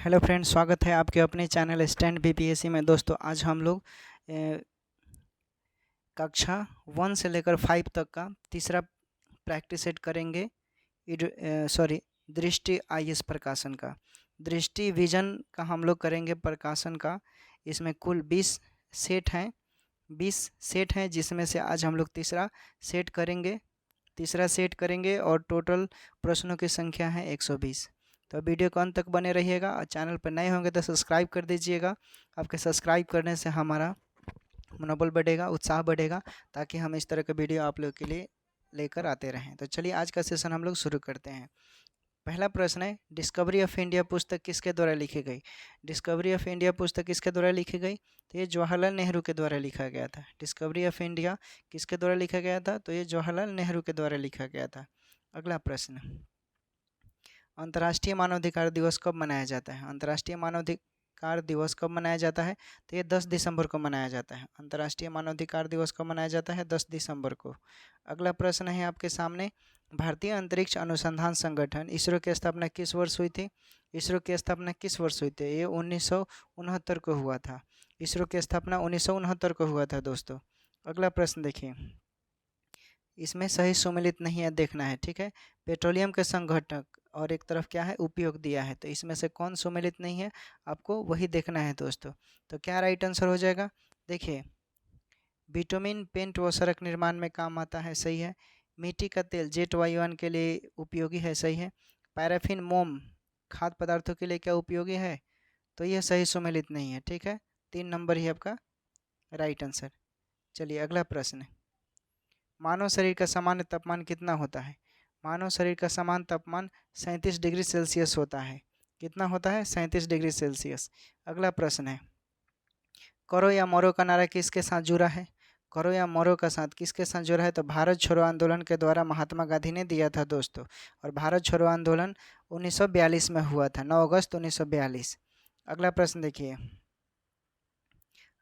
Hello friends, स्वागत है आपके अपने चैनल स्टैंड बीपीएससी में। दोस्तों आज हम लोग कक्षा 1 से लेकर 5 तक का तीसरा प्रैक्टिस सेट करेंगे। दृष्टि आईएएस प्रकाशन का, दृष्टि विजन का हम लोग करेंगे प्रकाशन का। इसमें कुल 20 सेट हैं 20 सेट हैं जिसमें से आज हम लोग तीसरा सेट करेंगे और टोटल प्रश्नों की संख्या है 120। तो वीडियो को अंत तक बने रहिएगा और चैनल पर नए होंगे तो सब्सक्राइब कर दीजिएगा। आपके सब्सक्राइब करने से हमारा मनोबल बढ़ेगा, उत्साह बढ़ेगा, ताकि हम इस तरह का वीडियो आप लोग के लिए लेकर आते रहें। तो चलिए आज का सेशन हम लोग शुरू करते हैं। पहला प्रश्न है, डिस्कवरी ऑफ इंडिया पुस्तक किसके द्वारा लिखी गई? डिस्कवरी ऑफ इंडिया पुस्तक किसके द्वारा लिखी गई? तो ये जवाहरलाल नेहरू के द्वारा लिखा गया था। डिस्कवरी ऑफ इंडिया किसके द्वारा लिखा गया था? तो ये जवाहरलाल नेहरू के द्वारा लिखा गया था। अगला प्रश्न, अंतर्राष्ट्रीय मानवाधिकार दिवस कब मनाया जाता है? अंतर्राष्ट्रीय मानवाधिकार दिवस कब मनाया जाता है? तो ये 10 दिसंबर को मनाया जाता है। अंतर्राष्ट्रीय मानवाधिकार दिवस कब मनाया जाता है? 10 दिसंबर को। अगला प्रश्न है आपके सामने, भारतीय अंतरिक्ष अनुसंधान संगठन इसरो की स्थापना किस वर्ष हुई थी? इसरो की स्थापना किस वर्ष हुई थी? ये 1969 को हुआ था। इसरो की स्थापना 1969 को हुआ था दोस्तों। अगला प्रश्न देखिए, इसमें सही सुमेलित नहीं है, देखना है, ठीक है। पेट्रोलियम के संघटक और एक तरफ क्या है, उपयोग दिया है, तो इसमें से कौन सुमेलित नहीं है आपको वही देखना है दोस्तों। तो क्या राइट आंसर हो जाएगा? देखिए, बिटुमिन पेंट व सड़क निर्माण में काम आता है, सही है। मिट्टी का तेल जेट वायुयान के लिए उपयोगी है, सही है। पैराफिन मोम खाद्य पदार्थों के लिए क्या उपयोगी है? तो यह सही सुमेलित नहीं है, ठीक है। 3 नंबर ही आपका राइट आंसर। चलिए अगला प्रश्न, मानव शरीर का सामान्य तापमान कितना होता है? मानव शरीर का सामान्य तापमान 37 डिग्री सेल्सियस होता है। कितना होता है? 37 डिग्री सेल्सियस। अगला प्रश्न है, करो या मरो का नारा किसके साथ जुड़ा है? करो या मरो का साथ किसके साथ जुड़ा है? तो भारत छोड़ो आंदोलन के द्वारा महात्मा गांधी ने दिया था दोस्तों। और भारत छोड़ो आंदोलन 1942 में हुआ था, 9 अगस्त 1942। अगला प्रश्न देखिए,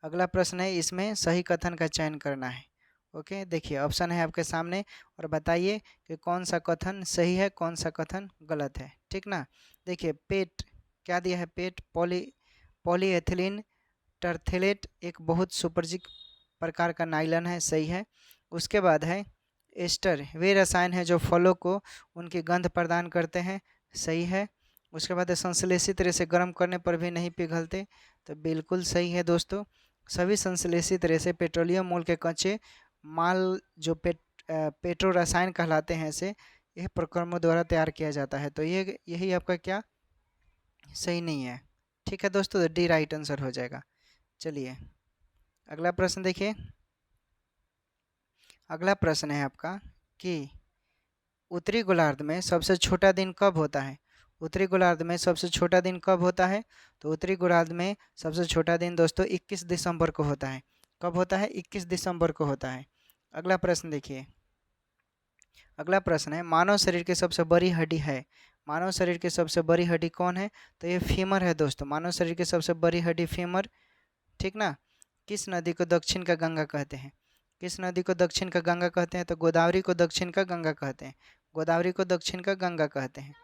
अगला प्रश्न है, इसमें सही कथन का चयन करना है। ओके, देखिए ऑप्शन है आपके सामने और बताइए कि कौन सा कथन सही है, कौन सा कथन गलत है, ठीक ना। देखिए, पेट क्या दिया है? पेट पॉलीएथिलीन टरथेलेट एक बहुत सुपरजिक प्रकार का नाइलन है, सही है। उसके बाद है एस्टर, वे रसायन है जो फलों को उनकी गंध प्रदान करते हैं, सही है। उसके बाद संश्लेषित रेसे गर्म करने पर भी नहीं पिघलते, तो बिल्कुल सही है दोस्तों। सभी संश्लेषित रेसे पेट्रोलियम मूल के कच्चे माल जो पेट्रो रसायन कहलाते हैं से यह प्रक्रमों द्वारा तैयार किया जाता है, तो ये यही आपका क्या सही नहीं है, ठीक है दोस्तों। डी राइट आंसर हो जाएगा। चलिए अगला प्रश्न देखिए, अगला प्रश्न है आपका कि उत्तरी गोलार्ध में सबसे छोटा दिन कब होता है? उत्तरी गोलार्ध में सबसे छोटा दिन कब होता है? तो उत्तरी गोलार्ध में सबसे छोटा दिन दोस्तों 21 दिसंबर को होता है। कब होता है? 21 दिसंबर को होता है। अगला प्रश्न देखिए, अगला प्रश्न है, मानव शरीर की सबसे बड़ी हड्डी है। मानव शरीर की सबसे बड़ी हड्डी कौन है? तो ये फीमर है दोस्तों। मानव शरीर की सबसे बड़ी हड्डी फीमर, ठीक ना। किस नदी को दक्षिण का गंगा कहते हैं? किस नदी को दक्षिण का गंगा कहते हैं? तो गोदावरी को दक्षिण का गंगा कहते हैं। गोदावरी को दक्षिण का गंगा कहते हैं।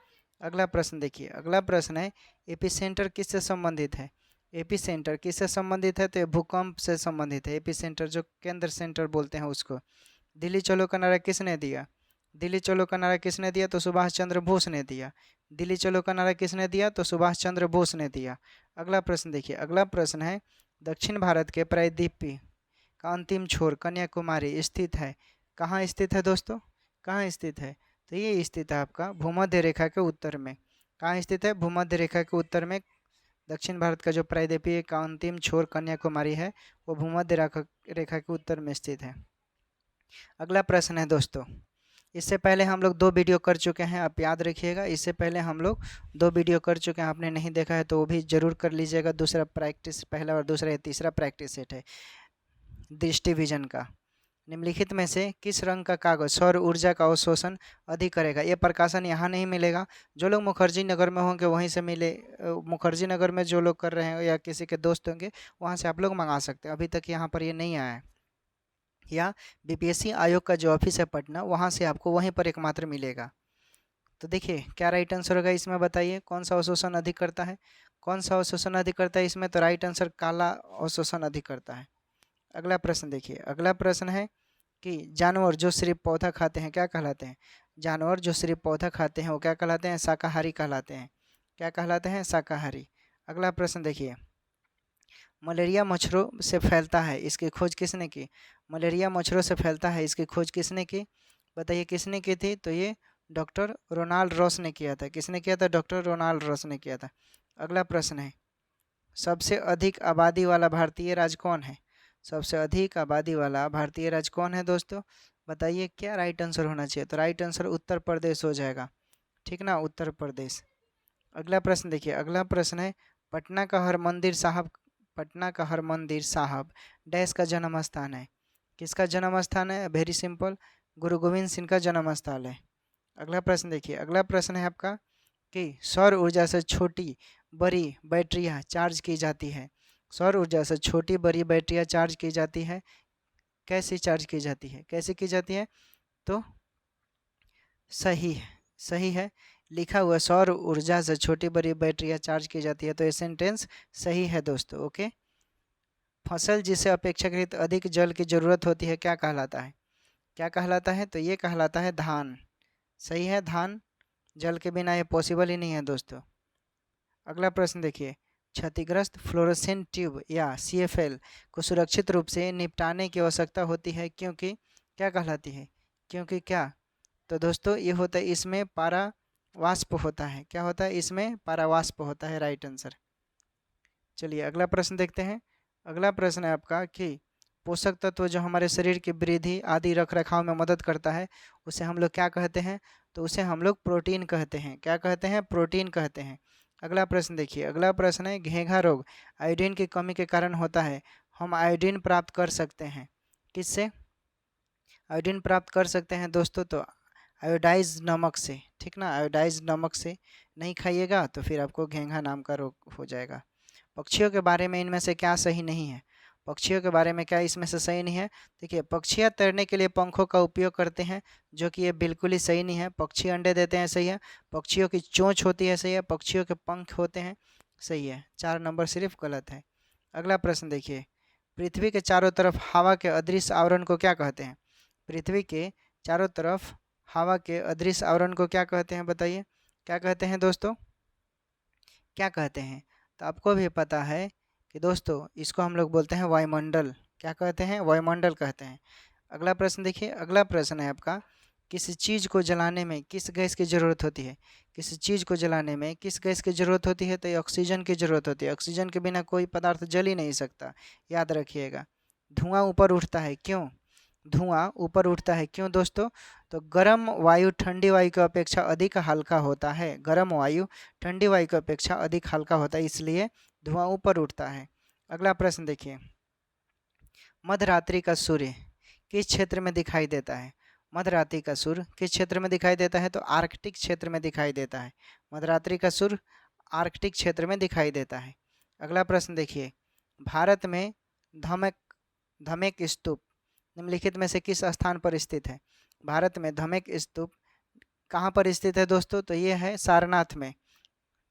अगला प्रश्न देखिए, अगला प्रश्न है, एपिसेंटर किससे संबंधित है? एपिसेंटर किससे संबंधित है? तो ये भूकंप से संबंधित है। एपिसेंटर जो केंद्र सेंटर बोलते हैं उसको। दिल्ली चलो का नारा किसने दिया? दिल्ली चलो का नारा किसने दिया? तो सुभाष चंद्र बोस ने दिया। दिल्ली चलो का नारा किसने दिया? तो सुभाष चंद्र बोस ने दिया। अगला प्रश्न देखिए, अगला प्रश्न है, दक्षिण भारत के प्रायद्वीपीय का अंतिम छोर कन्याकुमारी स्थित है। कहाँ स्थित है दोस्तों? कहाँ स्थित है? तो ये स्थित है आपका भूमध्य रेखा के उत्तर में। कहाँ स्थित है? भूमध्य रेखा के उत्तर में। दक्षिण भारत का जो प्रायद्वीपीय का अंतिम छोर कन्याकुमारी है वो भूमध्य रेखा के उत्तर में स्थित है। अगला प्रश्न है दोस्तों, इससे पहले हम लोग 2 वीडियो कर चुके हैं, आप याद रखिएगा। इससे पहले हम लोग 2 वीडियो कर चुके हैं, आपने नहीं देखा है तो वो भी जरूर कर लीजिएगा। दूसरा प्रैक्टिस, पहला और दूसरा या तीसरा प्रैक्टिस सेट है दृष्टि विजन का। निम्नलिखित में से किस रंग का कागज सौर ऊर्जा का अवशोषण अधिक करेगा? ये प्रकाशन यहाँ नहीं मिलेगा। जो लोग मुखर्जी नगर में होंगे वहीं से मिले, मुखर्जी नगर में जो लोग कर रहे हैं या किसी के दोस्त होंगे वहाँ से आप लोग मंगा सकते हैं। अभी तक यहाँ पर ये नहीं आया है। या बीपीएससी आयोग का जो ऑफिस है पटना, वहाँ से आपको वहीं पर एकमात्र मिलेगा। तो देखिए क्या राइट आंसर होगा इसमें, बताइए कौन सा अवशोषण अधिक करता है? कौन सा अवशोषण अधिक करता है इसमें? तो राइट आंसर काला अवशोषण अधिक करता है। अगला प्रश्न देखिए, अगला प्रश्न है कि जानवर जो सिर्फ पौधा खाते हैं क्या कहलाते हैं? जानवर जो सिर्फ पौधा खाते हैं वो क्या कहलाते हैं? शाकाहारी कहलाते हैं। क्या कहलाते हैं? शाकाहारी। अगला प्रश्न देखिए, मलेरिया मच्छरों से फैलता है, इसकी खोज किसने की? मलेरिया मच्छरों से फैलता है, इसकी खोज किसने की? बताइए किसने की थी? तो ये डॉक्टर रोनाल्ड रॉस ने किया था। किसने किया था? डॉक्टर रोनाल्ड रॉस ने किया था। अगला प्रश्न है, सबसे अधिक आबादी वाला भारतीय राज्य कौन है? सबसे अधिक आबादी वाला भारतीय राज्य कौन है दोस्तों? बताइए क्या राइट आंसर होना चाहिए? तो राइट आंसर उत्तर प्रदेश हो जाएगा, ठीक ना, उत्तर प्रदेश। अगला प्रश्न देखिए, अगला प्रश्न है, पटना का हरमंदिर साहब, पटना का हरमंदिर साहब डैश का जन्म स्थान है। किसका जन्म स्थान है? वेरी सिंपल, गुरु गोविंद सिंह का जन्म स्थल है। अगला प्रश्न देखिए, अगला प्रश्न है आपका कि सौर ऊर्जा से छोटी बड़ी बैटरियां चार्ज की जाती है। सौर ऊर्जा से छोटी बड़ी बैटरियां चार्ज की जाती है, कैसे चार्ज की जाती है? कैसे की जाती है? तो सही है, सही है, लिखा हुआ सौर ऊर्जा से छोटी बड़ी बैटरियां चार्ज की जाती है, तो ये सेंटेंस सही है दोस्तों। ओके, फसल जिसे अपेक्षाकृत अधिक जल की जरूरत होती है क्या कहलाता है? क्या कहलाता है? तो ये कहलाता है धान। सही है, धान। जल के बिना ये पॉसिबल ही नहीं है दोस्तों। अगला प्रश्न देखिए, क्षतिग्रस्त फ्लोरोसेंट ट्यूब या CFL को सुरक्षित रूप से निपटाने की आवश्यकता होती है क्योंकि क्या कहलाती है? क्योंकि क्या? तो दोस्तों ये होता है, इसमें पारा वाष्प होता है। क्या होता है? इसमें पारावाष्प होता है, राइट आंसर। चलिए अगला प्रश्न देखते हैं। अगला प्रश्न है आपका कि पोषक तत्व जो हमारे शरीर की वृद्धि आदि रख रखाव में मदद करता है उसे हम लोग क्या कहते हैं? तो उसे हम लोग प्रोटीन कहते हैं। क्या कहते हैं? प्रोटीन कहते हैं। अगला प्रश्न देखिए, अगला प्रश्न है, घेंघा रोग आयोडीन की कमी के कारण होता है। हम आयोडीन प्राप्त कर सकते हैं किससे? आयोडीन प्राप्त कर सकते हैं दोस्तों, तो आयोडाइज नमक से, ठीक ना, आयोडाइज नमक से। नहीं खाइएगा तो फिर आपको घेंघा नाम का रोग हो जाएगा। पक्षियों के बारे में इनमें से क्या सही नहीं है? पक्षियों के बारे में क्या इसमें से सही नहीं है? देखिए, पक्षियाँ तैरने के लिए पंखों का उपयोग करते हैं, जो कि ये बिल्कुल ही सही नहीं है। पक्षी अंडे देते हैं, सही है। पक्षियों की चोंच होती है, सही है। पक्षियों के पंख होते हैं, सही है। 4 नंबर सिर्फ गलत है। अगला प्रश्न देखिए, पृथ्वी के चारों तरफ हवा के अदृश्य आवरण को क्या कहते हैं? पृथ्वी के चारों तरफ हवा के अदृश्य आवरण को क्या कहते हैं? बताइए क्या कहते हैं दोस्तों? क्या कहते हैं? तो आपको भी पता है कि दोस्तों इसको हम लोग बोलते हैं वायुमंडल। क्या कहते हैं? वायुमंडल कहते हैं। अगला प्रश्न देखिए, अगला प्रश्न है आपका, किसी चीज़ को जलाने में किस गैस की ज़रूरत होती है? किसी चीज़ को जलाने में किस गैस की ज़रूरत होती है? तो ये ऑक्सीजन की ज़रूरत होती है। ऑक्सीजन के बिना कोई पदार्थ जल ही नहीं सकता, याद रखिएगा। धुआं ऊपर उठता है क्यों? धुआं ऊपर उठता है क्यों दोस्तों? तो गर्म वायु ठंडी वायु की अपेक्षा अधिक हल्का होता है। गर्म वायु ठंडी वायु की अपेक्षा अधिक हल्का होता है, इसलिए धुआं ऊपर उठता है। अगला प्रश्न देखिए, मध्यरात्रि का सूर्य किस क्षेत्र में दिखाई देता है? मध्यरात्रि का सूर्य किस क्षेत्र में दिखाई देता है? तो आर्कटिक क्षेत्र में दिखाई देता है। मध्यरात्रि का सूर्य आर्कटिक क्षेत्र में दिखाई देता है। अगला प्रश्न देखिए, भारत में धमक धमेक स्तूप निम्नलिखित में से किस स्थान पर स्थित है? भारत में धमेक स्तूप कहाँ पर स्थित है दोस्तों? तो ये है सारनाथ में,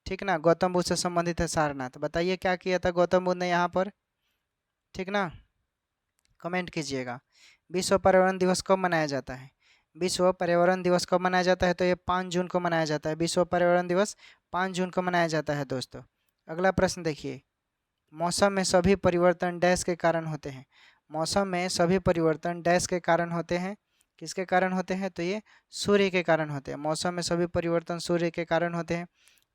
ठीक ना, गौतम बुद्ध से संबंधित है सारनाथ। बताइए क्या किया था गौतम बुद्ध ने यहाँ पर, ठीक ना, कमेंट कीजिएगा। विश्व पर्यावरण दिवस कब मनाया जाता है? विश्व पर्यावरण दिवस कब मनाया जाता है? तो ये 5 जून को मनाया जाता है। विश्व पर्यावरण दिवस 5 जून को मनाया जाता है दोस्तों। अगला प्रश्न देखिए, मौसम में सभी परिवर्तन डैश के कारण होते हैं। मौसम में सभी परिवर्तन डैश के कारण होते हैं। किसके कारण होते हैं? तो ये सूर्य के कारण होते हैं। मौसम में सभी परिवर्तन सूर्य के कारण होते हैं।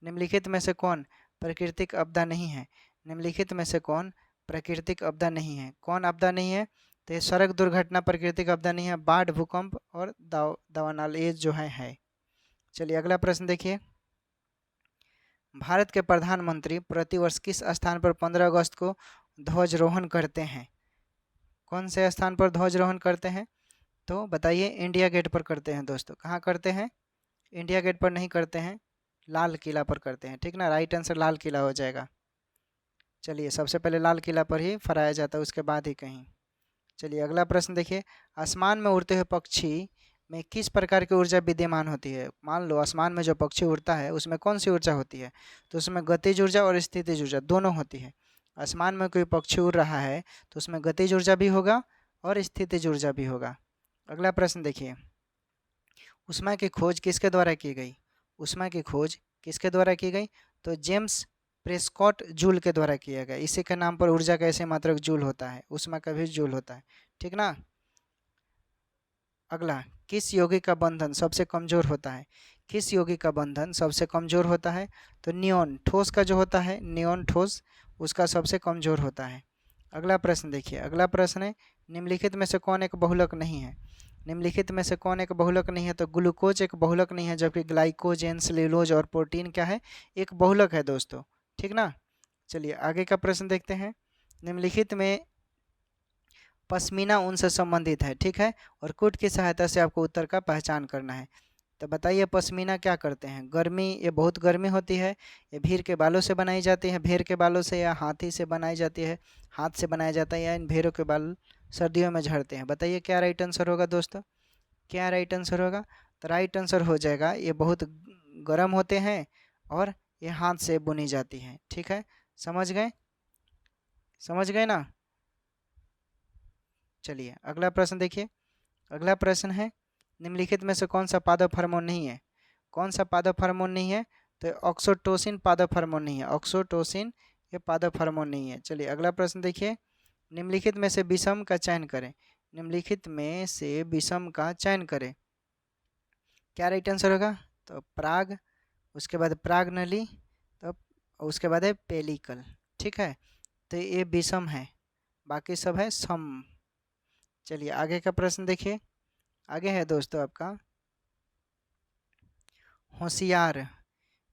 निम्नलिखित में से कौन प्राकृतिक आपदा नहीं है? निम्नलिखित में से कौन प्राकृतिक आपदा नहीं है? कौन आपदा नहीं है? तो ये सड़क दुर्घटना प्राकृतिक आपदा नहीं है। बाढ़, भूकंप और दावानल ये जो है। चलिए अगला प्रश्न देखिए, भारत के प्रधानमंत्री प्रतिवर्ष किस स्थान पर 15 अगस्त को ध्वजारोहण करते हैं? कौन से स्थान पर ध्वजारोहण करते हैं? तो बताइए, इंडिया गेट पर करते हैं दोस्तों। कहाँ करते हैं? इंडिया गेट पर नहीं करते हैं, लाल किला पर करते हैं, ठीक ना, राइट आंसर लाल किला हो जाएगा। चलिए सबसे पहले लाल किला पर ही फहराया जाता है, उसके बाद ही कहीं। चलिए अगला प्रश्न देखिए, आसमान में उड़ते हुए पक्षी में किस प्रकार की ऊर्जा विद्यमान होती है? मान लो आसमान में जो पक्षी उड़ता है उसमें कौन सी ऊर्जा होती है? तो उसमें गतिज ऊर्जा और स्थितिज ऊर्जा दोनों होती है। आसमान में कोई पक्षी उड़ रहा है तो उसमें गतिज ऊर्जा भी होगा और स्थितिज ऊर्जा भी होगा। अगला प्रश्न देखिए, ऊष्मा की खोज किसके द्वारा की गई? ऊष्मा की खोज किसके द्वारा की गई? तो जेम्स प्रेस्कॉट जूल के द्वारा किया गया। इसी के नाम पर ऊर्जा का ऐसे मात्रक जूल होता है, ऊष्मा का भी जूल होता है, ठीक ना। अगला, किस यौगिक का बंधन सबसे कमजोर होता है? किस यौगिक का बंधन सबसे कमजोर होता है? तो नियोन ठोस का जो होता है, नियोन ठोस उसका सबसे कमजोर होता है। अगला प्रश्न देखिए, अगला प्रश्न है, निम्नलिखित में से कौन एक बहुलक नहीं है? निम्नलिखित में से कौन एक बहुलक नहीं है? तो ग्लूकोज एक बहुलक नहीं है, जबकि ग्लाइकोजेन, सेल्यूलोज और प्रोटीन क्या है? एक बहुलक है दोस्तों, ठीक ना। चलिए आगे का प्रश्न देखते हैं। निम्नलिखित में पश्मीना ऊन से संबंधित है, ठीक है, और कूट की सहायता से आपको उत्तर का पहचान करना है। तो बताइए पश्मीना क्या करते हैं? गर्मी, ये बहुत गर्मी होती है, ये भेड़ के बालों से बनाई जाती है, भेड़ के बालों से या हाथी से बनाई जाती है, हाथ से बनाया जाता है, या इन भेड़ों के बाल सर्दियों में झड़ते हैं। बताइए क्या राइट आंसर होगा दोस्तों? क्या राइट आंसर होगा? तो राइट आंसर हो जाएगा, ये बहुत गर्म होते हैं और ये हाथ से बुनी जाती हैं, ठीक है। समझ गए? समझ गए ना। चलिए अगला प्रश्न देखिए, अगला प्रश्न है, निम्नलिखित में से कौन सा पादप हार्मोन नहीं है? कौन सा पादप हार्मोन नहीं है? तो ऑक्सीटोसिन पादप हार्मोन नहीं है, ऑक्सीटोसिन ये पादप हार्मोन नहीं है। चलिए अगला प्रश्न देखिए, निम्नलिखित में से विषम का चयन करें। निम्नलिखित में से विषम का चयन करें, क्या राइट आंसर होगा? तो प्राग, उसके बाद प्राग नली, तो उसके बाद है पेलिकल, ठीक है। तो ये विषम है, बाकी सब है सम। चलिए आगे का प्रश्न देखिए, आगे है दोस्तों आपका, होशियार,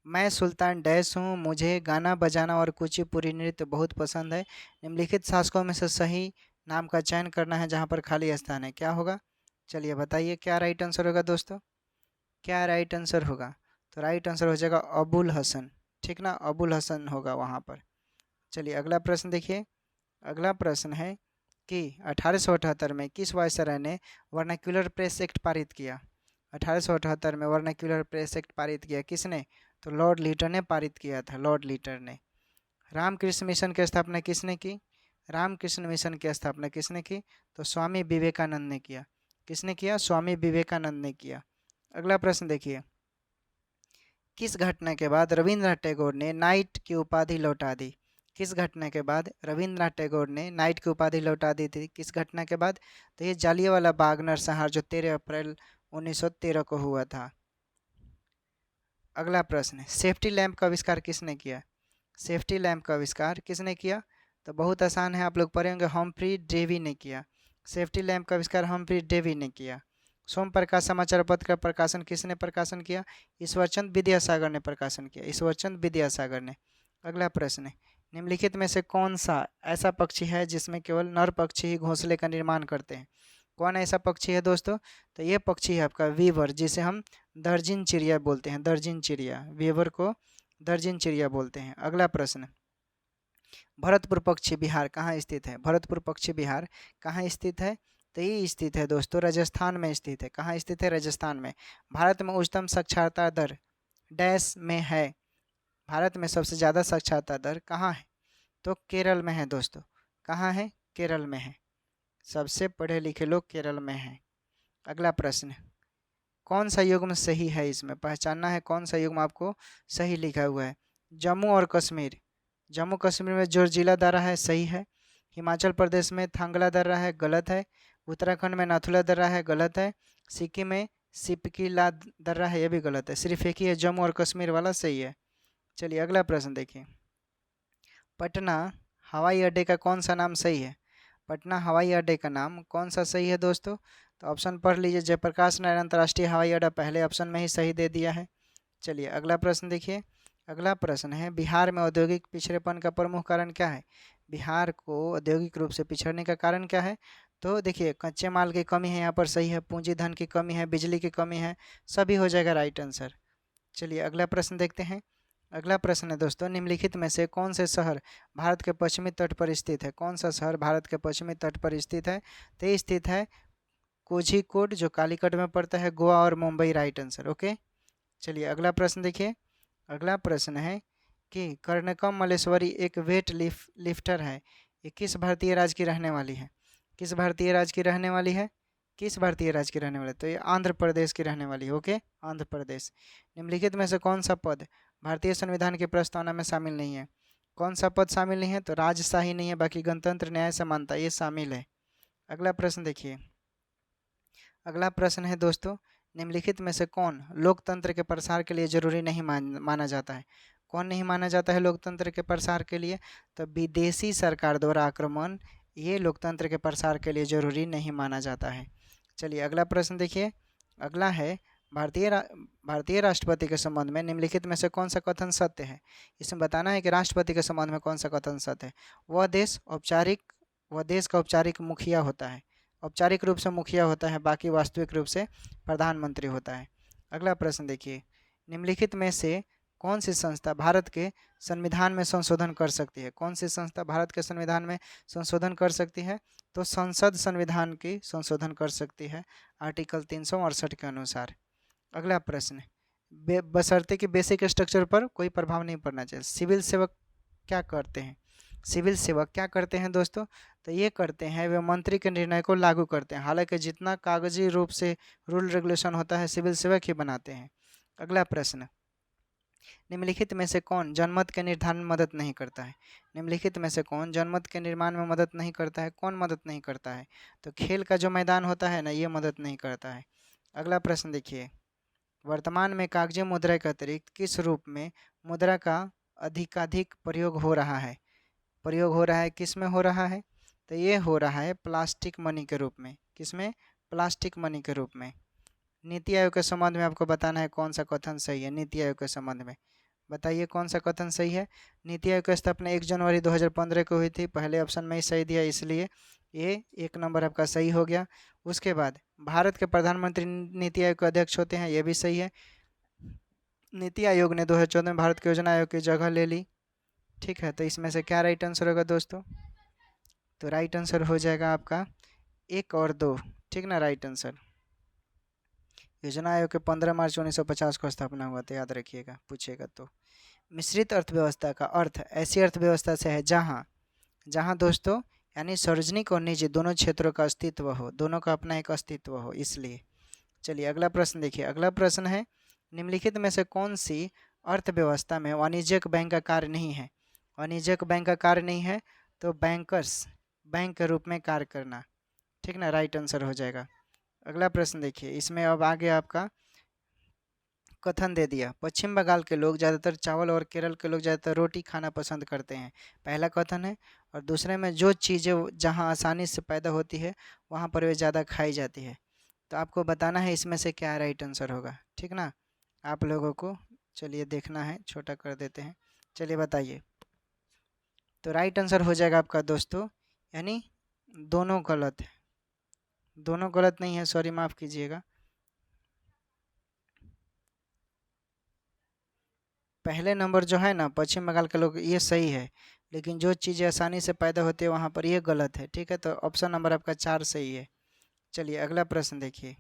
मैं सुल्तान डैश हूँ, मुझे गाना बजाना और कुचिपुड़ी नृत्य बहुत पसंद है। निम्नलिखित शासकों में से सही नाम का चयन करना है जहाँ पर खाली स्थान है, क्या होगा? चलिए बताइए क्या राइट आंसर होगा दोस्तों? क्या राइट आंसर होगा? तो राइट आंसर हो जाएगा अबुल हसन, ठीक ना, अबुल हसन होगा वहाँ पर। चलिए अगला प्रश्न देखिए, अगला प्रश्न है कि 1878 में किस वायसराय ने वर्नाक्यूलर प्रेस एक्ट पारित किया? 1878 में वर्नाक्यूलर प्रेस एक्ट पारित किया किसने? तो लॉर्ड लीटर ने पारित किया था, लॉर्ड लीटर ने। रामकृष्ण मिशन की स्थापना किसने की? रामकृष्ण मिशन की स्थापना किसने की? तो स्वामी विवेकानंद ने किया। किसने किया? स्वामी विवेकानंद ने किया। अगला प्रश्न देखिए, किस घटना के बाद रविंद्रनाथ टैगोर ने नाइट की उपाधि लौटा दी? किस घटना के बाद रविंद्रनाथ टैगोर ने नाइट की उपाधि लौटा दी थी? किस घटना के बाद? तो ये जालियांवाला बाग नरसंहार जो 13 अप्रैल 1913 को हुआ था। अगला प्रश्न है, सेफ्टी लैंप का आविष्कार किसने किया? सेफ्टी लैंप का आविष्कार किसने किया? तो बहुत आसान है, आप लोग पढ़े होंगे, हम्फ्री डेवी ने किया। सेफ्टी लैंप का आविष्कार हम्फ्री डेवी ने किया। सोम प्रकाश समाचार पत्र का प्रकाशन किसने प्रकाशन किया? ईश्वरचंद विद्यासागर ने प्रकाशन किया, ईश्वरचंद विद्यासागर ने। अगला प्रश्न है, निम्नलिखित में से कौन सा ऐसा पक्षी है जिसमें केवल नर पक्षी ही घोंसले का निर्माण करते हैं? कौन ऐसा पक्षी है दोस्तों? तो ये पक्षी है आपका वीवर, जिसे हम दर्जिन चिड़िया बोलते हैं, दर्जिन चिड़िया, वीवर को दर्जिन चिड़िया बोलते हैं। अगला प्रश्न, भरतपुर पक्षी विहार कहाँ स्थित है? भरतपुर पक्षी विहार कहाँ स्थित है? तो ये स्थित है दोस्तों राजस्थान में स्थित है। कहाँ स्थित है? राजस्थान में। भारत में उच्चतम साक्षरता दर डैश में है? भारत में सबसे ज़्यादा साक्षरता दर कहाँ है? तो केरल में है दोस्तों। कहाँ है? केरल में है। सबसे पढ़े लिखे लोग केरल में हैं। अगला प्रश्न, कौन सा युग्म सही है? इसमें पहचानना है कौन सा युग्म आपको सही लिखा हुआ है। जम्मू और कश्मीर, जम्मू कश्मीर में जोरजिला दर्रा है, सही है। हिमाचल प्रदेश में थांगला दर्रा है, गलत है। उत्तराखंड में नाथुला दर्रा है, गलत है। सिक्किम में सिपकीला दर्रा है, ये भी गलत है। सिर्फ एक ही है जम्मू और कश्मीर वाला सही है। चलिए अगला प्रश्न देखिए, पटना हवाई अड्डे का कौन सा नाम सही है? पटना हवाई अड्डे का नाम कौन सा सही है दोस्तों? तो ऑप्शन पढ़ लीजिए, जयप्रकाश नारायण अंतर्राष्ट्रीय हवाई अड्डा पहले ऑप्शन में ही सही दे दिया है। चलिए अगला प्रश्न देखिए, अगला प्रश्न है, बिहार में औद्योगिक पिछड़ेपन का प्रमुख कारण क्या है? बिहार को औद्योगिक रूप से पिछड़ने का कारण क्या है? तो देखिए कच्चे माल की कमी है, यहाँ पर सही है। पूंजी धन की कमी है, बिजली की कमी है, सभी हो जाएगा राइट आंसर। चलिए अगला प्रश्न देखते हैं। अगला प्रश्न है दोस्तों, निम्नलिखित में से कौन से शहर भारत के पश्चिमी तट पर स्थित है? कौन सा शहर भारत के पश्चिमी तट पर स्थित है? तो ये स्थित है कोझिकोड जो कालीकट में पड़ता है, गोवा और मुंबई राइट आंसर। ओके, चलिए अगला प्रश्न देखिए। अगला प्रश्न है कि कर्णकम मल्लेश्वरी एक वेट लिफ्टर है, ये किस भारतीय राज्य की रहने वाली है? किस भारतीय राज्य की रहने वाली है? किस भारतीय राज्य की रहने वाली है? तो ये आंध्र प्रदेश की रहने वाली है। ओके, आंध्र प्रदेश। निम्नलिखित में से कौन सा पद भारतीय संविधान की प्रस्तावना में शामिल नहीं है? कौन सा पद शामिल नहीं है? तो राजशाही नहीं है, बाकी गणतंत्र, न्याय, समानता ये शामिल है। अगला प्रश्न देखिए। अगला प्रश्न है दोस्तों, निम्नलिखित में से कौन लोकतंत्र के प्रसार के लिए जरूरी नहीं माना जाता है? कौन नहीं माना जाता है लोकतंत्र के प्रसार के लिए? तो विदेशी सरकार द्वारा आक्रमण ये लोकतंत्र के प्रसार के लिए जरूरी नहीं माना जाता है। चलिए अगला प्रश्न देखिए। अगला है भारतीय राष्ट्रपति के संबंध में निम्नलिखित में से कौन सा कथन सत्य है? इसमें बताना है कि राष्ट्रपति के संबंध में कौन सा कथन सत्य है। वह देश का औपचारिक मुखिया होता है, औपचारिक रूप से मुखिया होता है, बाकी वास्तविक रूप से प्रधानमंत्री होता है। अगला प्रश्न देखिए। निम्नलिखित में से कौन सी संस्था भारत के संविधान में संशोधन कर सकती है? कौन सी संस्था भारत के संविधान में संशोधन कर सकती है? तो संसद संविधान की संशोधन कर सकती है आर्टिकल 368 के अनुसार। अगला प्रश्न, बशर्ते कि बेसिक स्ट्रक्चर पर कोई प्रभाव नहीं पड़ना चाहिए। सिविल सेवक क्या करते हैं? सिविल सेवक क्या करते हैं दोस्तों? तो ये करते हैं, वे मंत्री के निर्णय को लागू करते हैं। हालांकि जितना कागजी रूप से रूल रेगुलेशन होता है सिविल सेवक ही बनाते हैं। अगला प्रश्न, निम्नलिखित में से कौन जनमत के निर्धारण में मदद नहीं करता है? निम्नलिखित में से कौन जनमत के निर्माण में मदद नहीं करता है? कौन मदद नहीं करता है? तो खेल का जो मैदान होता है ना, ये मदद नहीं करता है। अगला प्रश्न देखिए। वर्तमान में कागजी मुद्रा के अतिरिक्त किस रूप में मुद्रा का अधिकाधिक प्रयोग हो रहा है? प्रयोग हो रहा है, किस में हो रहा है? तो ये हो रहा है प्लास्टिक मनी के रूप में। किसमें? प्लास्टिक मनी के रूप में। नीति आयोग के संबंध में आपको बताना है कौन सा कथन सही है। नीति आयोग के संबंध में बताइए कौन सा कथन सही है। नीति आयोग की स्थापना 1 जनवरी 2015 को हुई थी। पहले ऑप्शन में ही सही दिया, इसलिए ये 1 नंबर आपका सही हो गया। उसके बाद भारत के प्रधानमंत्री नीति आयोग के अध्यक्ष होते हैं, ये भी सही है। नीति आयोग ने 2014 में भारत के योजना आयोग की जगह ले ली। ठीक है, तो इसमें से क्या राइट आंसर होगा दोस्तों? तो राइट आंसर हो जाएगा आपका 1 और 2। ठीक ना, राइट आंसर। योजना आयोग के 15 मार्च 1950 को स्थापना हुआ था, याद रखिएगा, पूछेगा तो। मिश्रित अर्थव्यवस्था का अर्थ ऐसी अर्थव्यवस्था से है जहाँ दोस्तों यानी सार्वजनिक और निजी दोनों क्षेत्रों का अस्तित्व हो, दोनों का अपना एक अस्तित्व हो, इसलिए। चलिए अगला प्रश्न देखिए। अगला प्रश्न है, निम्नलिखित में से कौन सी अर्थव्यवस्था में वाणिज्यिक बैंक का कार्य नहीं है? वाणिज्यिक बैंक का कार्य नहीं है तो बैंकर्स, बैंक के रूप में कार्य करना। ठीक ना, राइट आंसर हो जाएगा। अगला प्रश्न देखिए। इसमें अब आगे आपका कथन दे दिया। पश्चिम बंगाल के लोग ज़्यादातर चावल और केरल के लोग ज़्यादातर रोटी खाना पसंद करते हैं, पहला कथन है। और दूसरे में जो चीज़ें जहाँ आसानी से पैदा होती है वहाँ पर वे ज़्यादा खाई जाती है। तो आपको बताना है इसमें से क्या राइट आंसर होगा। ठीक ना, आप लोगों को चलिए देखना है, छोटा कर देते हैं। चलिए बताइए। तो राइट आंसर हो जाएगा आपका दोस्तों, यानी दोनों गलत है। दोनों गलत नहीं है, सॉरी माफ़ कीजिएगा। पहले नंबर जो है ना, पश्चिम बंगाल के लोग, ये सही है, लेकिन जो चीज़ें आसानी से पैदा होती है वहाँ पर ये गलत है। ठीक है, तो ऑप्शन नंबर आपका 4 सही है। चलिए अगला प्रश्न देखिए।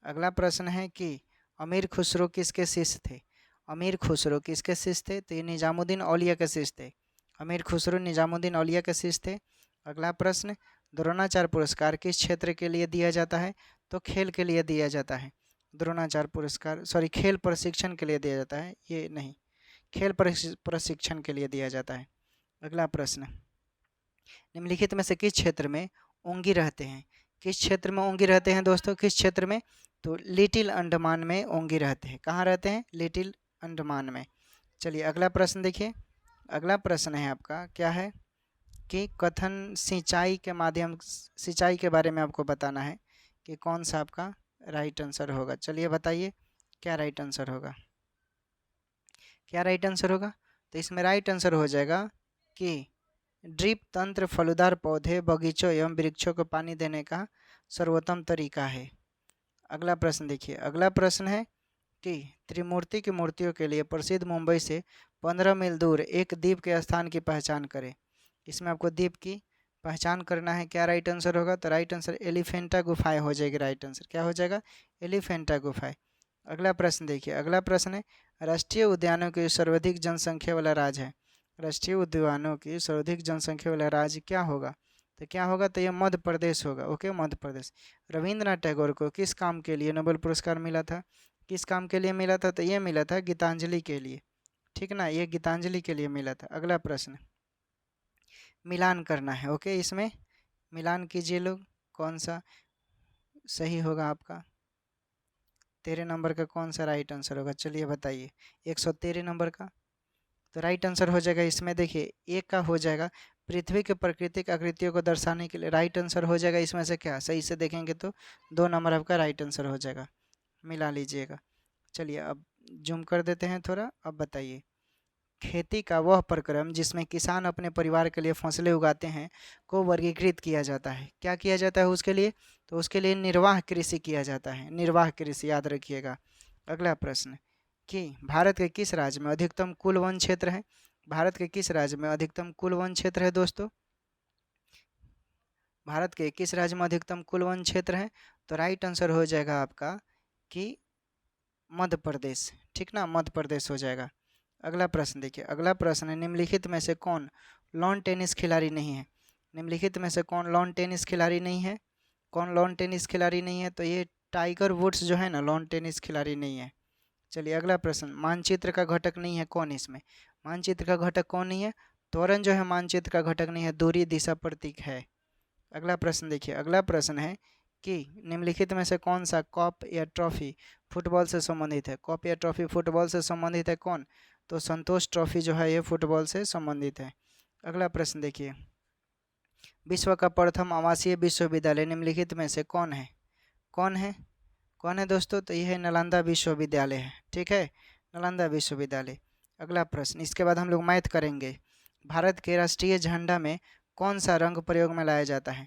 अगला प्रश्न है कि अमीर खुसरो किसके शिष्य थे? अमीर खुसरो किसके शिष्य थे? तो ये निजामुद्दीन औलिया के शिष्य थे। अमीर खुसरो निजामुद्दीन औलिया के शिष्य थे। अगला प्रश्न, द्रोणाचार्य पुरस्कार किस क्षेत्र के लिए दिया जाता है? तो खेल के लिए दिया जाता है। द्रोणाचार्य पुरस्कार, सॉरी, खेल प्रशिक्षण के लिए दिया जाता है, ये नहीं, खेल प्रशिक्षण के लिए दिया जाता है। अगला प्रश्न, निम्नलिखित में से किस क्षेत्र में ओंगी रहते हैं? किस क्षेत्र में ओंगी रहते हैं दोस्तों? किस क्षेत्र में? तो लिटिल अंडमान में ओंगी रहते हैं। कहाँ रहते हैं? लिटिल अंडमान में। चलिए अगला प्रश्न देखिए। अगला प्रश्न है आपका, क्या है कि कथन सिंचाई के माध्यम, सिंचाई के बारे में आपको बताना है कि कौन सा आपका राइट आंसर होगा। चलिए बताइए क्या राइट आंसर होगा। क्या राइट आंसर होगा? तो इसमें राइट आंसर हो जाएगा कि ड्रिप तंत्र फलदार पौधे, बगीचों एवं वृक्षों को पानी देने का सर्वोत्तम तरीका है। अगला प्रश्न देखिए। अगला प्रश्न है कि त्रिमूर्ति की मूर्तियों के लिए प्रसिद्ध मुंबई से 15 मील दूर एक द्वीप के स्थान की पहचान करें। इसमें आपको द्वीप की पहचान करना है क्या राइट आंसर होगा। तो राइट आंसर एलिफेंटा गुफाएं हो जाएगी। राइट आंसर क्या हो जाएगा, एलिफेंटा गुफाएं। अगला प्रश्न देखिए, अगला प्रश्न है राष्ट्रीय उद्यानों की सर्वाधिक जनसंख्या वाला राज्य है। राष्ट्रीय उद्यानों की सर्वाधिक जनसंख्या वाला राज्य क्या होगा। तो क्या होगा, तो ये मध्य प्रदेश होगा। ओके, मध्य प्रदेश। रविंद्रनाथ टैगोर को किस काम के लिए नोबेल पुरस्कार मिला था, किस काम के लिए मिला था, तो ये मिला था गीतांजलि के लिए। ठीक ना, ये गीतांजलि के लिए मिला था। अगला प्रश्न, मिलान करना है। ओके, इसमें मिलान कीजिए लोग, कौन सा सही होगा आपका। 13 नंबर का कौन सा राइट आंसर होगा, चलिए बताइए। 113 नंबर का तो राइट आंसर हो जाएगा। इसमें देखिए एक का हो जाएगा पृथ्वी के प्राकृतिक आकृतियों को दर्शाने के लिए, राइट आंसर हो जाएगा। इसमें से क्या सही से देखेंगे तो 2 नंबर आपका राइट आंसर हो जाएगा, मिला लीजिएगा। चलिए अब जूम कर देते हैं थोड़ा। अब बताइए, खेती का वह प्रक्रम जिसमें किसान अपने परिवार के लिए फसलें उगाते हैं को वर्गीकृत किया जाता है। क्या किया जाता है उसके लिए, तो उसके लिए निर्वाह कृषि किया जाता है। निर्वाह कृषि याद रखिएगा। अगला प्रश्न कि भारत के किस राज्य में अधिकतम कुल वन क्षेत्र है। भारत के किस राज्य में अधिकतम कुल वन क्षेत्र है दोस्तों। भारत के किस राज्य में अधिकतम कुल वन क्षेत्र है, तो राइट आंसर हो जाएगा आपका कि मध्य प्रदेश। ठीक ना, मध्य प्रदेश हो जाएगा। अगला प्रश्न देखिए, अगला प्रश्न है निम्नलिखित में से कौन लॉन टेनिस खिलाड़ी नहीं है। निम्नलिखित में से कौन लॉन टेनिस खिलाड़ी नहीं है, कौन लॉन टेनिस खिलाड़ी नहीं है, तो ये टाइगर वुड्स जो है ना, लॉन टेनिस खिलाड़ी नहीं है। चलिए अगला प्रश्न, मानचित्र का घटक नहीं है कौन इसमें। मानचित्र का घटक कौन नहीं है, त्वरण जो है मानचित्र का घटक नहीं है, दूरी दिशा प्रतीक है। अगला प्रश्न देखिए, अगला प्रश्न है कि निम्नलिखित में से कौन सा कप या ट्रॉफी फुटबॉल से संबंधित है। कप या ट्रॉफी फुटबॉल से संबंधित है कौन, तो संतोष ट्रॉफी जो है ये फुटबॉल से संबंधित है। अगला प्रश्न देखिए, विश्व का प्रथम आवासीय विश्वविद्यालय निम्नलिखित में से कौन है, कौन है, कौन है दोस्तों, तो यह नालंदा विश्वविद्यालय है। ठीक है, नालंदा विश्वविद्यालय। अगला प्रश्न, इसके बाद हम लोग मैथ करेंगे। भारत के राष्ट्रीय झंडा में कौन सा रंग प्रयोग में लाया जाता है।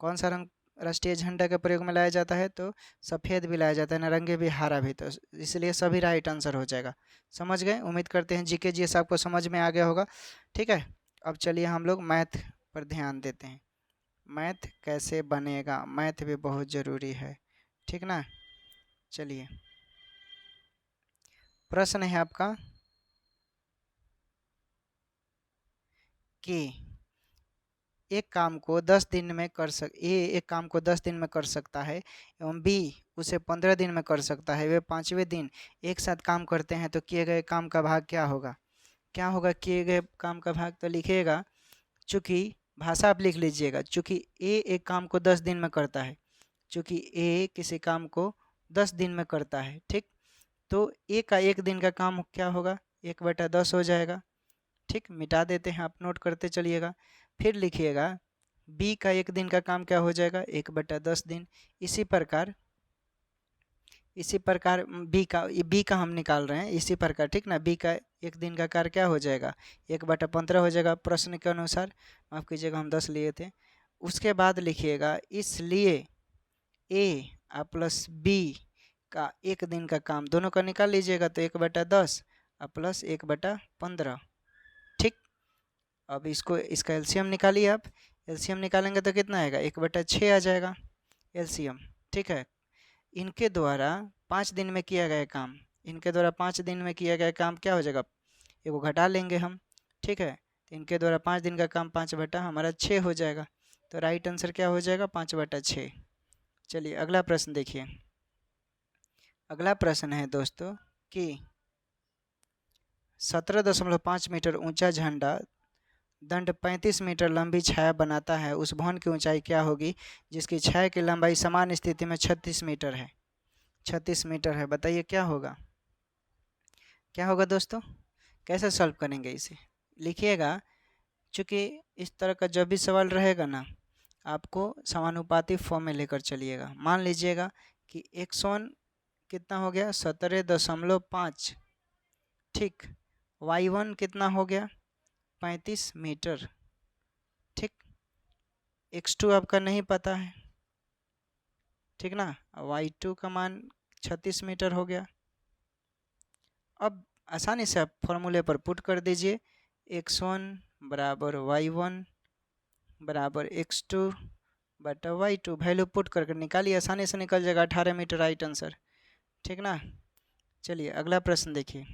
कौन सा रंग राष्ट्रीय झंडा के प्रयोग में लाया जाता है, तो सफ़ेद भी लाया जाता है, नारंगी भी, हरा भी। तो इसलिए सभी राइट आंसर हो जाएगा। समझ गए, उम्मीद करते हैं जीके जीएस आपको समझ में आ गया होगा। ठीक है, अब चलिए हम लोग मैथ पर ध्यान देते हैं। मैथ कैसे बनेगा, मैथ भी बहुत ज़रूरी है। ठीक ना, चलिए प्रश्न है आपका कि एक काम को 10 दिन में कर सक ए एक काम को 10 दिन में कर सकता है एवं बी उसे 15 दिन में कर सकता है। वे 5वें दिन एक साथ काम करते हैं तो किए गए काम का भाग क्या होगा। क्या होगा किए गए काम का भाग, तो लिखिएगा, चूँकि भाषा आप लिख लीजिएगा, चूँकि ए एक काम को 10 दिन में करता है, चूँकि ए किसी काम को 10 दिन में करता है। ठीक, तो ए का एक दिन का काम क्या होगा, 1/10 हो जाएगा। ठीक, मिटा देते हैं, आप नोट करते चलिएगा। फिर लिखिएगा बी का एक दिन का काम क्या हो जाएगा, 1/10 दिन। इसी प्रकार बी का हम निकाल रहे हैं इसी प्रकार। ठीक ना, बी का एक दिन का कार्य क्या हो जाएगा, 1/15 हो जाएगा प्रश्न के अनुसार। माफ़ कीजिएगा, हम 10 लिए थे। उसके बाद लिखिएगा इसलिए ए प्लस बी का एक दिन का काम दोनों का निकाल लीजिएगा, तो 1/10 प्लस 1/15। ठीक, अब इसका एलसीएम निकालिए आप। एलसीएम निकालेंगे तो कितना आएगा, 1/6 आ जाएगा एलसीएम। ठीक है, इनके द्वारा 5 दिन में किया गया काम, इनके द्वारा 5 दिन में किया गया काम क्या हो जाएगा, एगो घटा लेंगे हम। ठीक है, तो इनके द्वारा 5 दिन का काम 5/6 हो जाएगा। तो राइट आंसर क्या हो जाएगा, 5/6। चलिए अगला प्रश्न देखिए। अगला प्रश्न है दोस्तों कि 17.5 मीटर ऊंचा झंडा दंड 35 मीटर लंबी छाया बनाता है। उस भवन की ऊंचाई क्या होगी जिसकी छाया की लंबाई समान स्थिति में 36 मीटर है। 36 मीटर है, बताइए क्या होगा, क्या होगा दोस्तों। कैसे सॉल्व करेंगे इसे, लिखिएगा, चूँकि इस तरह का जब भी सवाल रहेगा ना, आपको समानुपाती फॉर्म में लेकर चलिएगा। मान लीजिएगा कि x1 कितना हो गया, 17.5। ठीक, y1 कितना हो गया, 35 मीटर। ठीक, x2 आपका नहीं पता है। ठीक ना, y2 का मान 36 मीटर हो गया। अब आसानी से आप फॉर्मूले पर पुट कर दीजिए, x1 बराबर y1 बराबर x2 बटा y2 वैल्यू पुट करके निकालिए, आसानी से निकल जाएगा 18 मीटर, राइट आंसर। ठीक ना। चलिए अगला प्रश्न देखिए।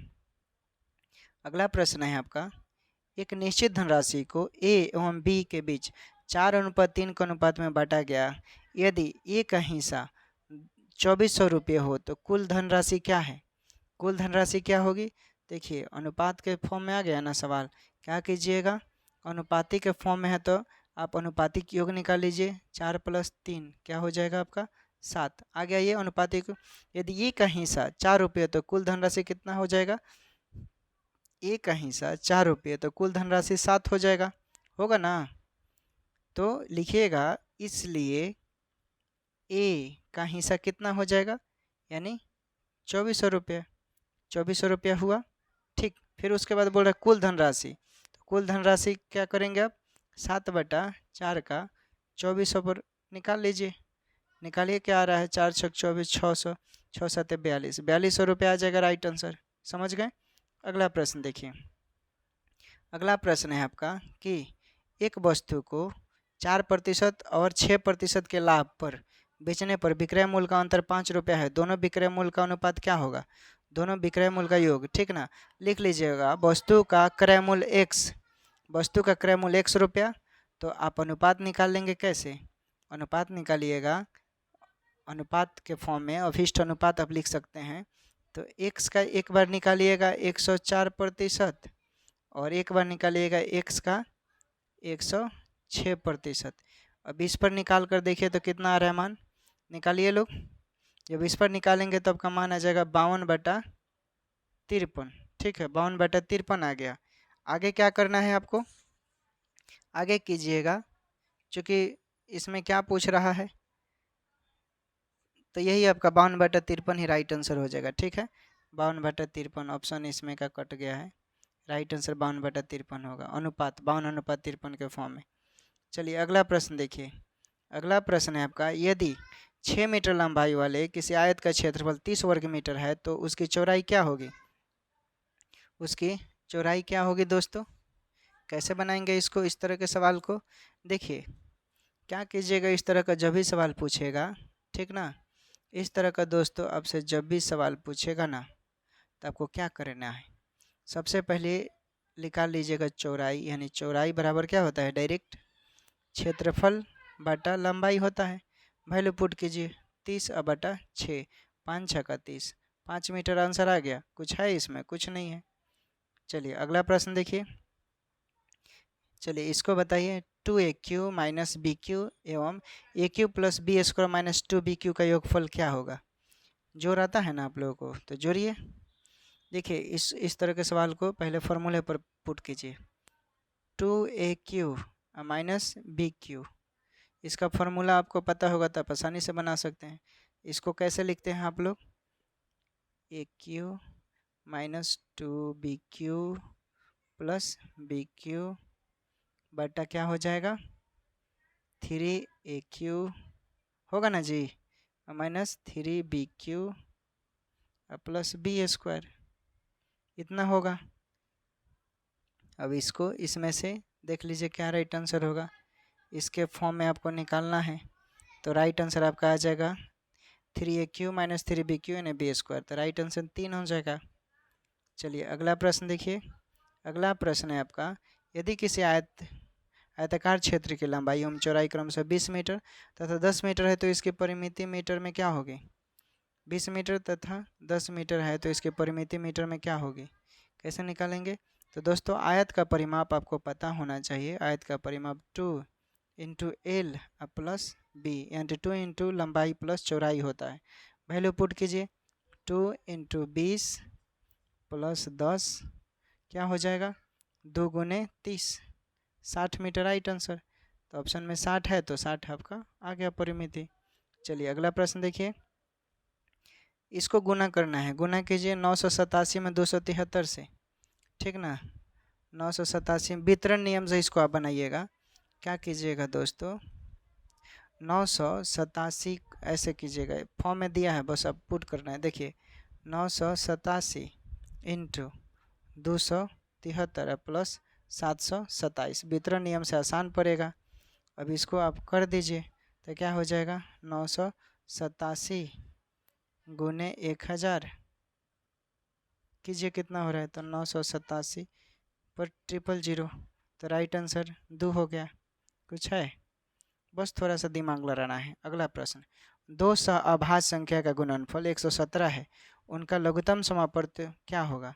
अगला प्रश्न है आपका, एक निश्चित धनराशि को a एवं b के बीच 4:3 के अनुपात में बांटा गया। यदि a का हिस्सा 2400 रुपये हो तो कुल धनराशि क्या है? कुल धनराशि क्या होगी? देखिए अनुपात के फॉर्म में आ गया ना सवाल। क्या कीजिएगा, अनुपाती के फॉर्म में है तो आप अनुपातिक योग निकाल लीजिए। 4 + 3 क्या हो जाएगा आपका? 7 आ गया ये अनुपातिक। यदि ये का हिस्सा 4 रुपये तो कुल धनराशि कितना हो जाएगा? ए का हिस्सा 4 रुपये तो कुल धनराशि 7 हो जाएगा, होगा ना। तो लिखिएगा, इसलिए ए का हिस्सा कितना हो जाएगा, यानी 2400 रुपये। 2400 रुपया हुआ। ठीक, फिर उसके बाद बोल रहा है कुल धनराशि। तो कुल धनराशि क्या करेंगे आप? 7/4 का 2400 पर निकाल लीजिए। निकालिए, क्या आ रहा है? 4 × 24 600, 6 × 7 42, 4200 रुपये आ जाएगा, राइट आंसर। समझ गए। अगला प्रश्न देखिए। अगला प्रश्न है आपका कि एक वस्तु को 4% और 6% के लाभ पर बेचने पर विक्रय मूल्य का अंतर 5 रुपया है। दोनों विक्रय मूल्य का अनुपात क्या होगा? दोनों विक्रय मूल्य का योग। ठीक ना। लिख लीजिएगा, वस्तु का क्रय मूल्य x, वस्तु का क्रय मूल्य x रुपया। तो आप अनुपात निकाल लेंगे। कैसे अनुपात निकालिएगा? अनुपात के फॉर्म में अभिष्ट अनुपात आप लिख सकते हैं। तो x का एक बार निकालिएगा 104%, और एक बार निकालिएगा x का 106%। अब इस पर निकाल कर देखिए तो कितना आ रहा है मान। निकालिए लोग। जब इस पर निकालेंगे तो आपका मान आ जाएगा 52/53। ठीक है, 52/53 आ गया। आगे क्या करना है आपको? आगे कीजिएगा, चूँकि इसमें क्या पूछ रहा है तो यही आपका 52/53 ही राइट आंसर हो जाएगा। ठीक है, 52/53 ऑप्शन इसमें का कट गया है। राइट आंसर 52/53 होगा। अनुपात 52:53 के फॉर्म में। चलिए अगला प्रश्न देखिए। अगला प्रश्न है आपका, यदि 6 मीटर लंबाई वाले किसी आयत का क्षेत्रफल 30 वर्ग मीटर है तो उसकी चौड़ाई क्या होगी? उसकी चौड़ाई क्या होगी दोस्तों? कैसे बनाएंगे इसको, इस तरह के सवाल को? देखिए क्या कीजिएगा, इस तरह का जब भी सवाल पूछेगा, ठीक ना, इस तरह का दोस्तों आपसे जब भी सवाल पूछेगा ना, तो आपको क्या करना है? सबसे पहले निकाल लीजिएगा चौड़ाई, यानी चौड़ाई बराबर क्या होता है? डायरेक्ट क्षेत्रफल बटा लंबाई होता है। वैल्यू पुट कीजिए 30/6, 5 × 6 = 30, 5 मीटर आंसर आ गया। कुछ है इसमें? कुछ नहीं है। चलिए अगला प्रश्न देखिए। चलिए इसको बताइए, 2AQ - BQ एवं AQ + B² - 2BQ का योगफल क्या होगा? जोड़ आता है ना आप लोगों को, तो जोड़िए। देखिए इस तरह के सवाल को पहले फॉर्मूले पर पुट कीजिए। 2AQ - BQ, इसका फॉर्मूला आपको पता होगा तो आप आसानी से बना सकते हैं। इसको कैसे लिखते हैं आप लोग? AQ - 2BQ + BQ बटा क्या हो जाएगा? 3AQ होगा ना जी, -3BQ + B², इतना होगा। अब इसको इसमें से देख लीजिए क्या राइट आंसर होगा। इसके फॉर्म में आपको निकालना है, तो राइट आंसर आपका आ जाएगा 3AQ - 3BQ यानी B²। तो राइट आंसर 3 हो जाएगा। चलिए अगला प्रश्न देखिए। अगला प्रश्न है आपका, यदि किसी आयताकार क्षेत्र की लंबाई एवं चौड़ाई क्रमशः 20 मीटर तथा 10 मीटर है तो इसकी परिमिति मीटर में क्या होगी? 20 मीटर तथा 10 मीटर है तो इसकी परिमिति मीटर में क्या होगी? कैसे निकालेंगे? तो दोस्तों आयत का परिमाप आपको पता होना चाहिए। आयत का परिमाप 2 × L + B, यानी 2 × लंबाई प्लस चौड़ाई होता है। वैल्यू पुट कीजिए, 2 × 20 + 10 क्या हो जाएगा? 2 × 30, 60 मीटर, राइट आंसर। तो ऑप्शन में 60 है तो 60 आपका आ गया परिमिति। चलिए अगला प्रश्न देखिए। इसको गुना करना है। गुना कीजिए 987 में 273 से, ठीक ना। 987 वितरण नियम से इसको आप बनाइएगा। क्या कीजिएगा दोस्तों, 987 ऐसे कीजिएगा, फॉर्म में दिया है, बस अब पुट करना है। देखिए 987 × 273 + 727, वितरण नियम से आसान पड़ेगा। अब इसको आप कर दीजिए तो क्या हो जाएगा 987 गुने 1000 कीजिए कितना हो रहा है, तो 987 पर 000, तो राइट आंसर 2 हो गया। कुछ है, बस थोड़ा सा दिमाग लड़ाना है। अगला प्रश्न, दो सहअभाज्य संख्या का गुणनफल 117 है, उनका लघुत्तम समापवर्त क्या होगा।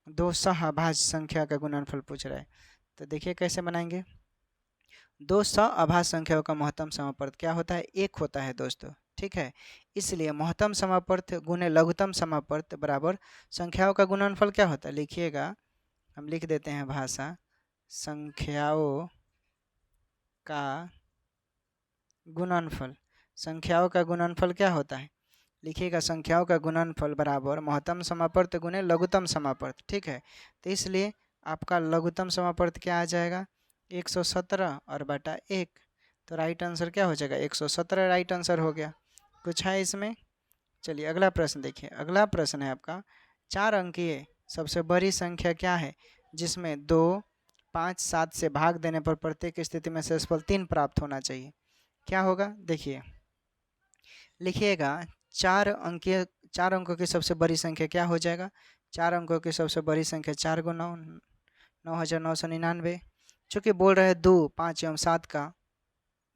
दो सहअभाज्य संख्या का गुणनफल पूछ रहा है, तो देखिए कैसे बनाएंगे। दो सहअभाज्य संख्याओं का महत्तम समापवर्त क्या होता है, 1 होता है दोस्तों, ठीक है। इसलिए महत्तम समापवर्त गुणे लघुत्तम समापवर्त बराबर संख्याओं का गुणनफल क्या होता है, लिखिएगा, हम लिख देते हैं भाषा, संख्याओं का गुणनफल। संख्याओं का गुणनफल क्या होता है, लिखिएगा, संख्याओं का गुणनफल बराबर महत्तम समापवर्त गुणे लघुत्तम समापवर्त, ठीक है। तो इसलिए आपका लघुत्तम समापवर्त क्या आ जाएगा, 117 और बटा 1, तो राइट आंसर क्या हो जाएगा, 117 राइट आंसर हो गया। कुछ है इसमें। चलिए अगला प्रश्न देखिए। अगला प्रश्न है आपका, 4 अंकीय सबसे बड़ी संख्या क्या है जिसमें 2, 5, 7 से भाग देने पर प्रत्येक स्थिति में शेषफल 3 प्राप्त होना चाहिए। क्या होगा, देखिए, लिखिएगा, 4 अंकों की सबसे बड़ी संख्या क्या हो जाएगा, 4 अंकों की सबसे बड़ी संख्या 4 × 9, 9999। चूँकि बोल रहे हैं 2, 5 एवं 7 का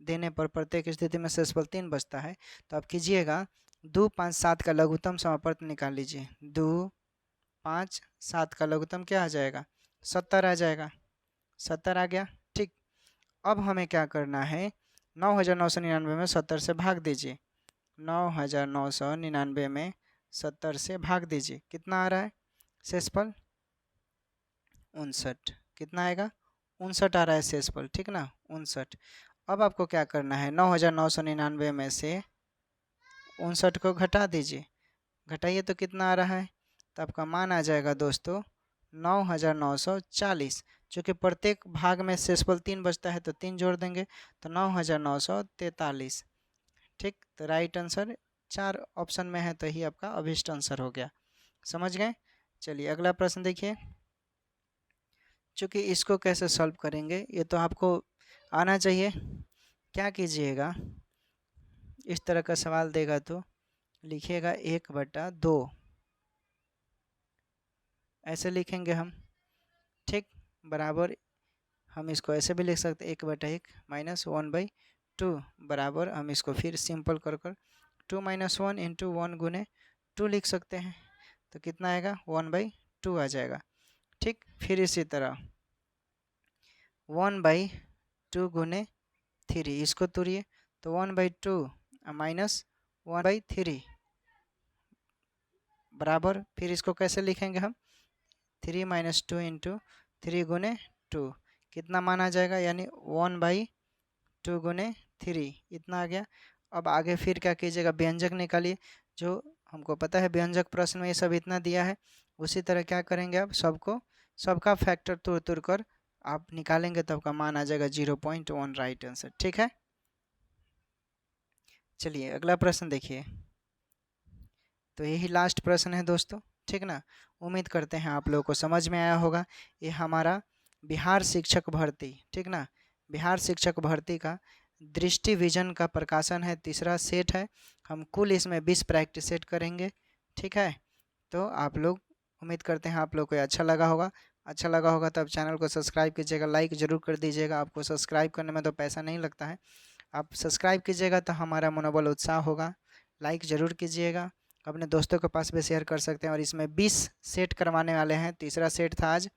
देने पर प्रत्येक स्थिति में शेषफल 3 बचता है, तो आप कीजिएगा 2, 5, 7 का लघुत्तम समापवर्त निकाल लीजिए। 2, 5, 7 का लघुत्तम क्या आ जाएगा, 70 आ जाएगा। 70 आ गया, ठीक। अब हमें क्या करना है, 9999 में 70 से भाग दीजिए। 9999 में 70 से भाग दीजिए, कितना आ रहा है शेषफल, 59। कितना आएगा, 59 आ रहा है शेषफल, ठीक ना, 59। अब आपको क्या करना है, 9999 में से 59 को घटा दीजिए, घटाइए तो कितना आ रहा है, तो आपका मान आ जाएगा दोस्तों 9940। चूँकि प्रत्येक भाग में शेषफल 3 बचता है तो 3 जोड़ देंगे तो 9943, ठीक। तो राइट आंसर 4 ऑप्शन में है, तो ही आपका अभिष्ट आंसर हो गया। समझ गए। चलिए अगला प्रश्न देखिए। चूँकि इसको कैसे सॉल्व करेंगे ये तो आपको आना चाहिए। क्या कीजिएगा, इस तरह का सवाल देगा तो लिखिएगा 1/2, ऐसे लिखेंगे हम, ठीक। बराबर हम इसको ऐसे भी लिख सकते हैं, 1/1 माइनस 1/2 बराबर, हम इसको फिर सिंपल कर 2 - 1 × 1 गुने 2 लिख सकते हैं, तो कितना आएगा, 1/2 आ जाएगा, ठीक। फिर इसी तरह 1/2 गुने 3, इसको तोड़िए तो 1/2 माइनस 1/3 बराबर, फिर इसको कैसे लिखेंगे हम, 3 - 2 × 3 गुने 2, कितना माना जाएगा, यानी 1/2 गुने 3, इतना आ गया। अब आगे फिर क्या कीजिएगा, व्यंजक निकालिए, जो हमको पता है व्यंजक प्रश्न में ये सब इतना दिया है, उसी तरह क्या करेंगे, आप सबका फैक्टर तोड़ कर आप निकालेंगे तो आपका मान आ जाएगा 0.1 राइट आंसर, ठीक है। चलिए अगला प्रश्न देखिए। तो यही लास्ट प्रश्न है दोस्तों, ठीक ना। उम्मीद करते हैं आप लोगों को समझ में आया होगा। ये हमारा बिहार शिक्षक भर्ती, ठीक ना, बिहार शिक्षक भर्ती का दृष्टि विजन का प्रकाशन है, तीसरा सेट है। हम कुल इसमें 20 प्रैक्टिस सेट करेंगे, ठीक है। तो आप लोग, उम्मीद करते हैं आप लोग को अच्छा लगा होगा। अच्छा लगा होगा तो आप चैनल को सब्सक्राइब कीजिएगा, लाइक ज़रूर कर दीजिएगा। आपको सब्सक्राइब करने में तो पैसा नहीं लगता है, आप सब्सक्राइब कीजिएगा तो हमारा मनोबल उत्साह होगा। लाइक ज़रूर कीजिएगा, अपने दोस्तों के पास भी शेयर कर सकते हैं। और इसमें 20 सेट करवाने वाले हैं, तीसरा सेट था आज,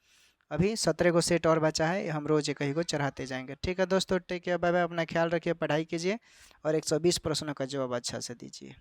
अभी 17 को सेट और बचा है, हम रोज़ एक ही को चढ़ाते जाएंगे, ठीक है दोस्तों। टेक केयर, बाय बाय, अपना ख्याल रखिए, पढ़ाई कीजिए और 120 प्रश्नों का जवाब अच्छा से दीजिए।